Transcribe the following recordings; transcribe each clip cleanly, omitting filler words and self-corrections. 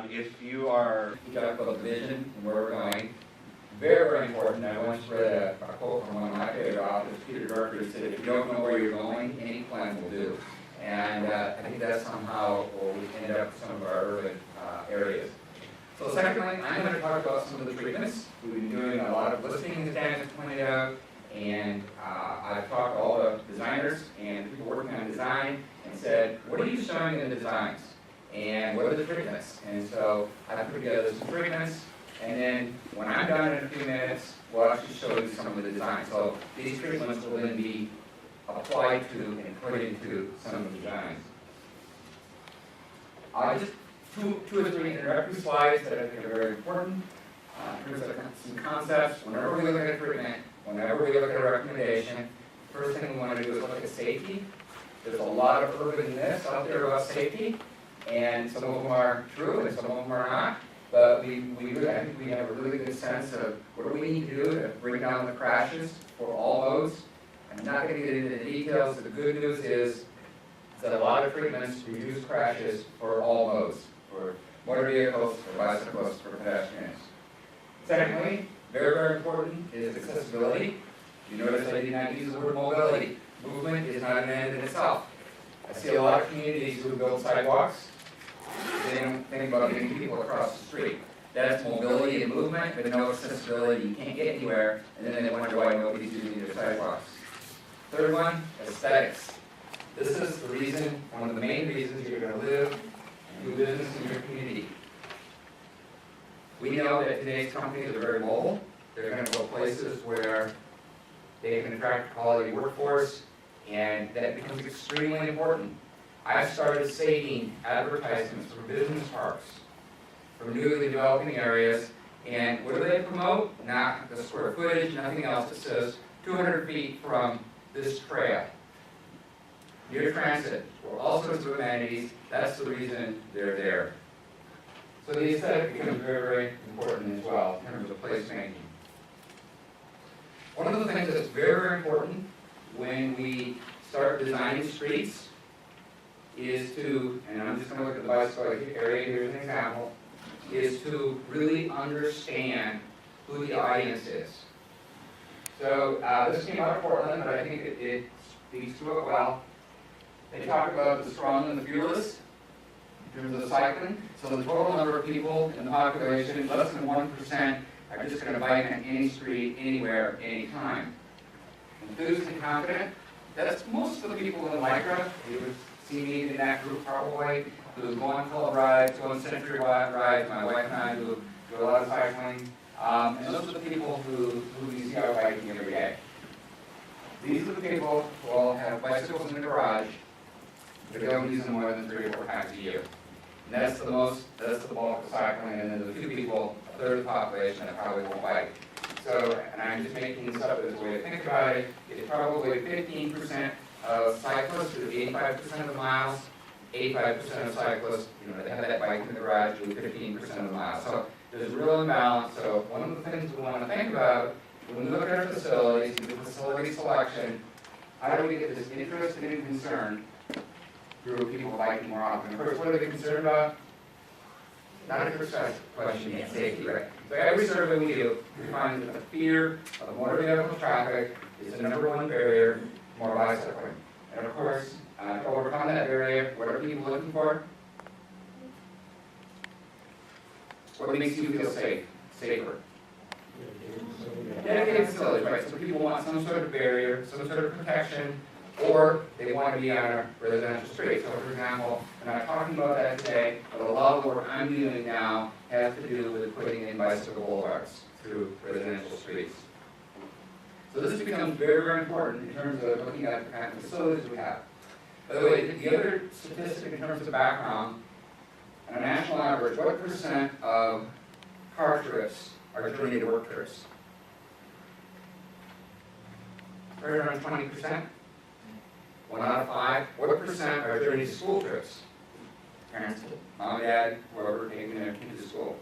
If you are, We talked about the vision and where we're going. Very, very important. I once read a quote from one of my favorite authors, Peter Drucker. He said, if you don't know where you're going, any plan will do. And I think that's somehow where we end up with some of our urban areas. So secondly, I'm going to talk about some of the treatments. We've been doing a lot of listening, as Dan has pointed out, and I've talked to all the designers and people working on design and said, what are you showing in the designs? And what are the treatments? And so I put together some treatments, and then when I'm done in a few minutes, we'll actually show you some of the designs. So these treatments will then be applied to and put into some of the designs. Just two or three introductory slides that I think are very important. In terms of some concepts, whenever we look at a treatment, whenever we look at a recommendation, first thing we want to do is look at safety. There's a lot of urban myths out there about safety, and some of them are true and some of them are not. But I think we have a really good sense of what do we need to do to bring down the crashes for all modes. I'm not going to get into the details. The good news is that a lot of treatments reduce crashes for all modes, for motor vehicles, for bicyclists, for pedestrians. Secondly, very, very important is accessibility. You notice I did not use the word mobility. Movement is not an end in itself. I see a lot of communities who build sidewalks. They don't think about getting people across the street. That's mobility and movement, but no accessibility. You can't get anywhere, and then they wonder why nobody's using their sidewalks. Third one, aesthetics. This is the reason, one of the main reasons you're going to live and do business in your community. We know that today's companies are very mobile. They're going to go places where they can attract a quality workforce, and that becomes extremely important. I've started saving advertisements for business parks, from newly developing areas, and what do they promote? Not the square footage, nothing else. It says 200 feet from this trail. Near transit, or all sorts of amenities, that's the reason they're there. So the aesthetic becomes very, very important as well in terms of placemaking. One of the things that's very, very important when we start designing streets is to, and I'm just going to look at the bicycle area, here's an example, is to really understand who the audience is. So this came out of Portland, but I think it speaks to it well. They talk about the strong and the fearless in terms of cycling. So the total number of people in the population, less than 1%, are just going to bike on any street, anywhere, anytime. Enthused and confident, that's most of the people in Lycra. You would see me in that group probably, who go on club rides, go on century rides. My wife and I do a lot of cycling. And those are the people who you see out biking every day. These are the people who all have bicycles in the garage, but don't use them more than 3 or 4 times a year. And that's the bulk of cycling, and then the few people, a third of the population, that probably won't bike. So, and I'm just making this up as a way to think about it, it's probably 15% of cyclists do 85% of the miles, 85% of cyclists, they have that bike in the garage, do 15% of the miles. So there's a real imbalance. So one of the things we want to think about when we look at our facilities, do facility selection, how do we get this interest and concern through people biking more often? Of course, what are they concerned about? Not a precise question, yet safety, right? So every survey we do, we find that the fear of motor vehicle traffic is the #1 barrier to more bicycling. And of course, to overcome that barrier, what are people looking for? What makes you feel safer? Dedicated facilities, right? So people want some sort of barrier, some sort of protection, or they want to be on a residential street. So for example, I'm not talking about that today, but a lot of the work I'm doing now has to do with putting in bicycle boulevards through residential streets. So this becomes very, very important in terms of looking at the kind of facilities we have. By the way, the other statistic in terms of background, on a national average, what percent of car trips are journey to work trips? Right around 20%. 1 out of 5. What percent are journey to school trips? Parents, mom, dad, whoever taking their kids to school.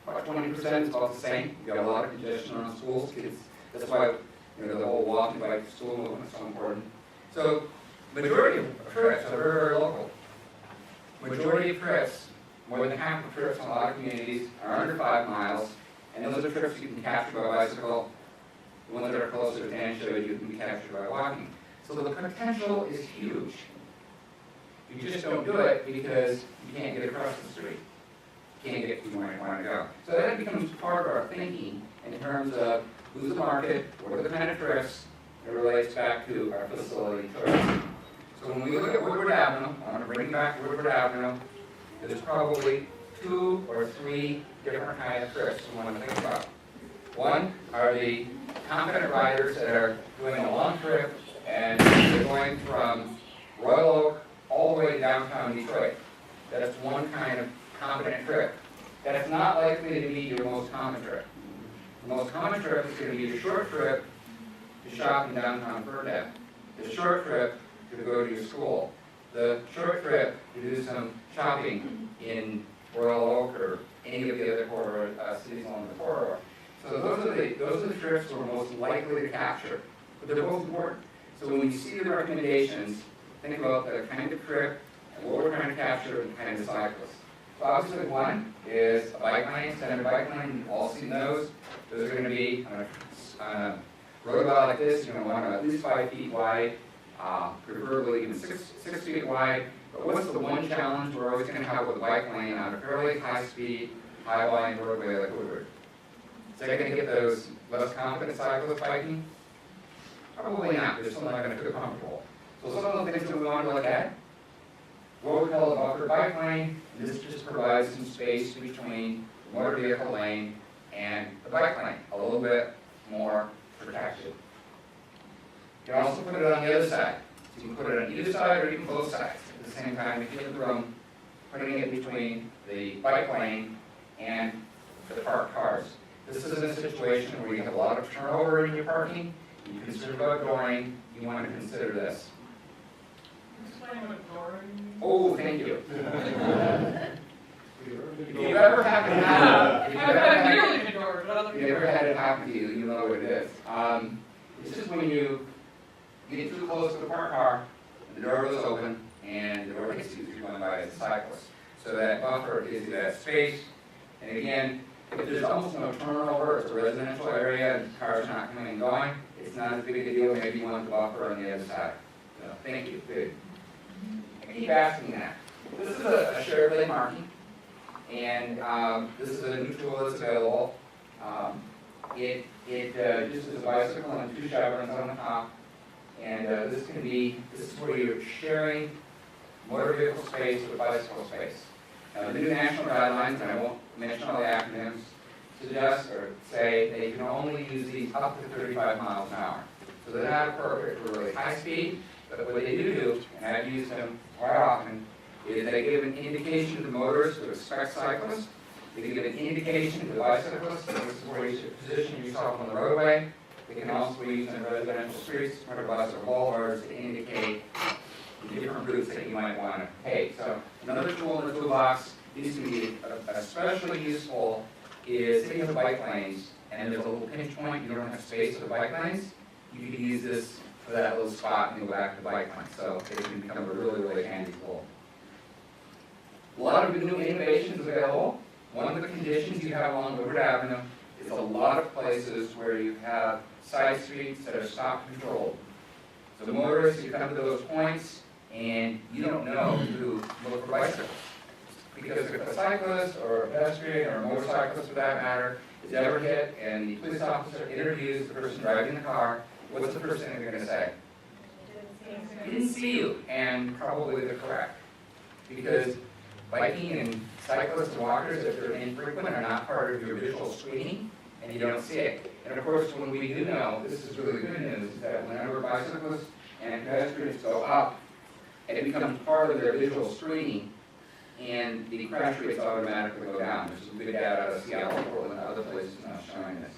About 20% is about the same. We've got a lot of congestion around schools. Kids, that's why the whole walking bike to school movement is so important. So majority of trips are very, very local. Majority of trips, more than half the trips in a lot of communities are under 5 miles, and those are trips you can capture by bicycle. The ones that are closer to 10 show you can be captured by walking. So the potential is huge. You just don't do it because you can't get across the street. You can't get to where you want to go. So that becomes part of our thinking in terms of who's the market, what are the kind of trips. It relates back to our facility choice. So when we look at Woodward Avenue, I want to bring back Woodward Avenue. There's probably 2 or 3 different kinds of trips we want to think about. One are the confident riders that are doing a long trip and they're going from Royal Oak all the way to downtown Detroit. That's one kind of confident trip. That's not likely to be your most common trip. The most common trip is going to be the short trip to shop in downtown Ferndale, the short trip to go to your school, the short trip to do some shopping in Royal Oak or any of the other corridor, cities along the corridor. So those are the trips we're most likely to capture, but they're both important. So when you see the recommendations, think about the kind of trip and what we're trying to capture and the kind of cyclists. So obviously one is a bike lane, standard bike lane. You've all seen those. Those are going to be on a roadway like this. You're going to want them at least 5 feet wide, preferably even 6 feet wide. But what's the one challenge we're always going to have with a bike lane on a fairly high speed, high volume roadway like Woodward? Is that going to get those less confident cyclists biking? Probably not. They're still not going to feel comfortable. So some of the things that we want to look at, what we call a buffer bike lane. This just provides some space between the motor vehicle lane and the bike lane, a little bit more protection. You can also put it on the other side. So you can put it on either side or even both sides at the same time if you have the room, putting it between the bike lane and the parked cars. This is in a situation where you have a lot of turnover in your parking. You consider outdooring. You want to consider this. Explain what outdooring means. Oh, thank you. If you've ever had it happen, if you ever had it happen to you, you know what it is. It's just when you get too close to the parked car, the door was open, and the door hits you if you're going by as a cyclist. So that buffer gives you that space. And again, if there's almost no turnover, it's a residential area, and cars are not coming and going, it's not as big a deal. Maybe you want the buffer on the other side. So, thank you. Good. I keep asking that. This is a shared lane marking, and this is a new tool that's available. It uses a bicycle and 2 chevrons on the top, and this is where you're sharing motor vehicle space with bicycle space. The new national guidelines, and I won't mention all the acronyms, suggest or say that you can only use these up to 35 miles an hour. So they're not appropriate for really high speed, but what they do, and I've used them quite often, is they give an indication to the motorists to expect cyclists. They give an indication to the bicyclists. This is where you should position yourself on the roadway. They can also be used in residential streets, front of bus or boulevards to indicate the different routes that you might want to take. So another tool in the toolbox, these can be especially useful, is say you have bike lanes and there's a little pinch point, you don't have space for the bike lanes, you can use this for that little spot and go back to the bike lane. So it can become a really, really handy tool. A lot of new innovations available. One of the conditions you have along Woodward Avenue is a lot of places where you have side streets that are stop controlled. So the motorists, you come to those points and you don't know who to look for bicycles. Because if a cyclist or a pedestrian or a motorcyclist for that matter is ever hit and the police officer interviews the person driving the car, what's the first thing they're going to say? Didn't see you, and probably they're correct. Because biking and cyclists and walkers, if they're infrequent, are not part of your visual screening, and you don't see it. And of course, when we do know, this is really good news, is that whenever bicyclists and pedestrians go up, and it becomes part of their visual screening, and the crash rates automatically go down. There's some good data out of Seattle, Portland, and other places now showing this.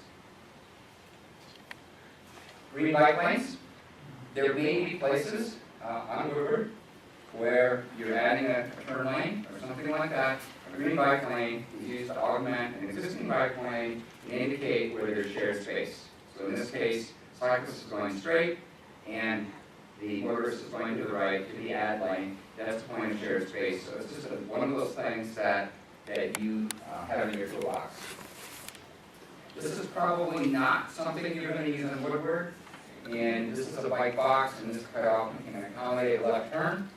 Green bike lanes. There may be places on Woodward where you're adding a turn lane or something like that. A green bike lane is used to augment an existing bike lane and indicate where there's shared space. So in this case, cyclist is going straight and the motorist is going to the right to the add lane. That's the point of shared space. So it's just one of those things that that you have in your toolbox. This is probably not something you're going to use in Woodward, and this is a bike box, and this cutoff can accommodate a left turn.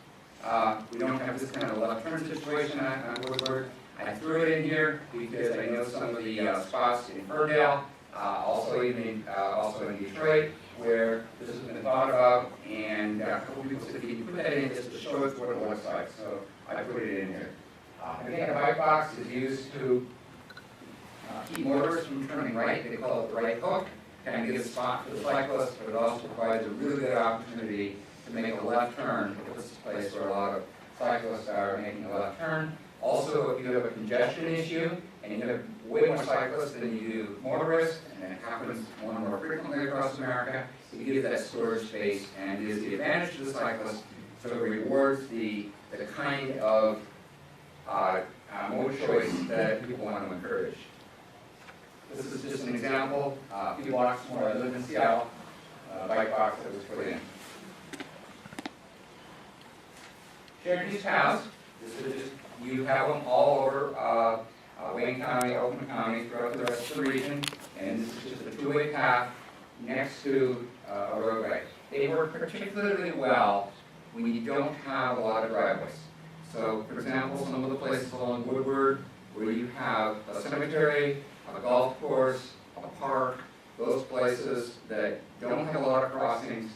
We don't have this kind of left turn situation on Woodward. I threw it in here because I know some of the spots in Ferndale, also in Detroit, where this has been thought about, and a couple people said, "Can you put that in just to show us what it looks like?" So I put it in here. Again, a bike box is used to keep motorists from turning right. They call it the right hook. Kind of gives a spot for the cyclist, but it also provides a really good opportunity to make a left turn. This is a place where a lot of cyclists are making a left turn. Also, if you have a congestion issue and you have way more cyclists than you do motorists, and it happens more and more frequently across America, it gives that storage space and is the advantage to the cyclist, so it rewards the kind of mode choice that people want to encourage. This is just an example. A few blocks from where I live in Seattle, a bike box that was put in. Shared use paths. This is just, you have them all over Wayne County, Oakland County, throughout the rest of the region, and this is just a two-way path next to a roadway. They work particularly well when you don't have a lot of driveways. So, for example, some of the places along Woodward where you have a cemetery, a golf course, a park, those places that don't have a lot of crossings,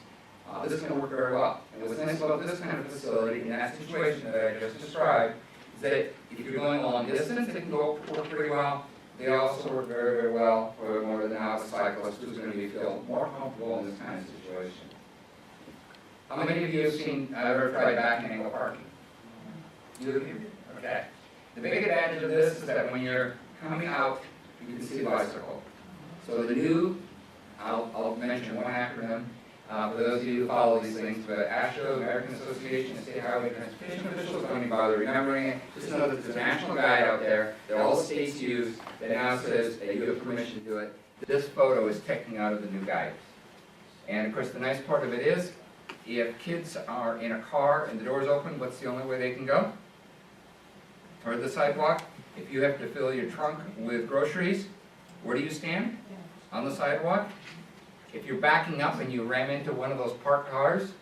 this is going to work very well. And what's nice about this kind of facility in that situation that I just described is that if you're going a long distance, they can work pretty well. They also work very, very well for more than a cyclist who's going to feel more comfortable in this kind of situation. How many of you have ever tried back and angle parking? You? Okay. The big advantage of this is that when you're coming out, you can see the bicycle. So the new, I'll mention one acronym for those of you who follow these things, but ASHTO, American Association of State Highway Transportation Officials, don't even bother remembering it. Just know that there's a national guide out there that all the states use that now says that you have permission to do it. This photo is taken out of the new guide. And of course the nice part of it is, if kids are in a car and the door's open, what's the only way they can go? Toward the sidewalk. If you have to fill your trunk with groceries, where do you stand? On the sidewalk. If you're backing up and you ram into one of those parked cars,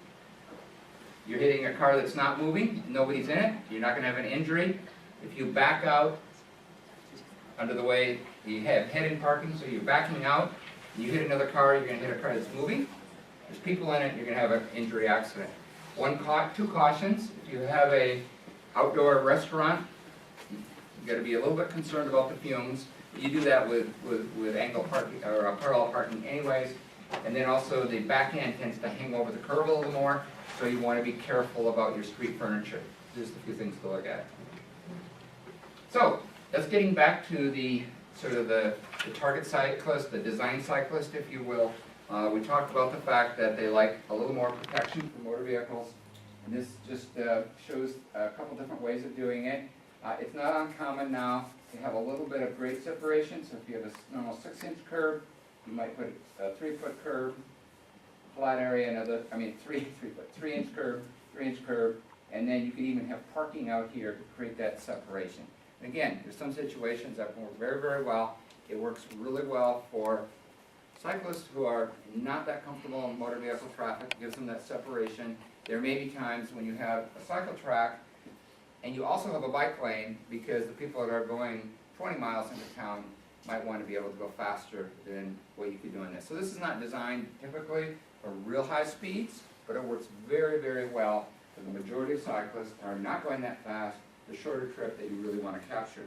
you're hitting a car that's not moving, nobody's in it, you're not going to have an injury. If you back out under the way you have head-in parking, so you're backing out, and you hit another car, you're going to hit a car that's moving. There's people in it, you're going to have an injury accident. Two cautions. If you have a outdoor restaurant, you've got to be a little bit concerned about the fumes. You do that with angle parking or parallel parking anyways. And then also the back end tends to hang over the curb a little more, so you want to be careful about your street furniture. Just a few things to look at. So that's getting back to the sort of the target cyclist, the design cyclist, if you will. We talked about the fact that they like a little more protection for motor vehicles, and this just shows a couple different ways of doing it. It's not uncommon now to have a little bit of grade separation, so if you have a normal 6-inch curb, you might put a 3-foot curb, flat area, another, 3-inch curb, 3-inch curb, and then you can even have parking out here to create that separation. And again, there's some situations that work very, very well. It works really well for cyclists who are not that comfortable in motor vehicle traffic. It gives them that separation. There may be times when you have a cycle track and you also have a bike lane, because the people that are going 20 miles into town might want to be able to go faster than what you could do in this. So this is not designed typically for real high speeds, but it works very, very well for the majority of cyclists who are not going that fast, the shorter trip that you really want to capture.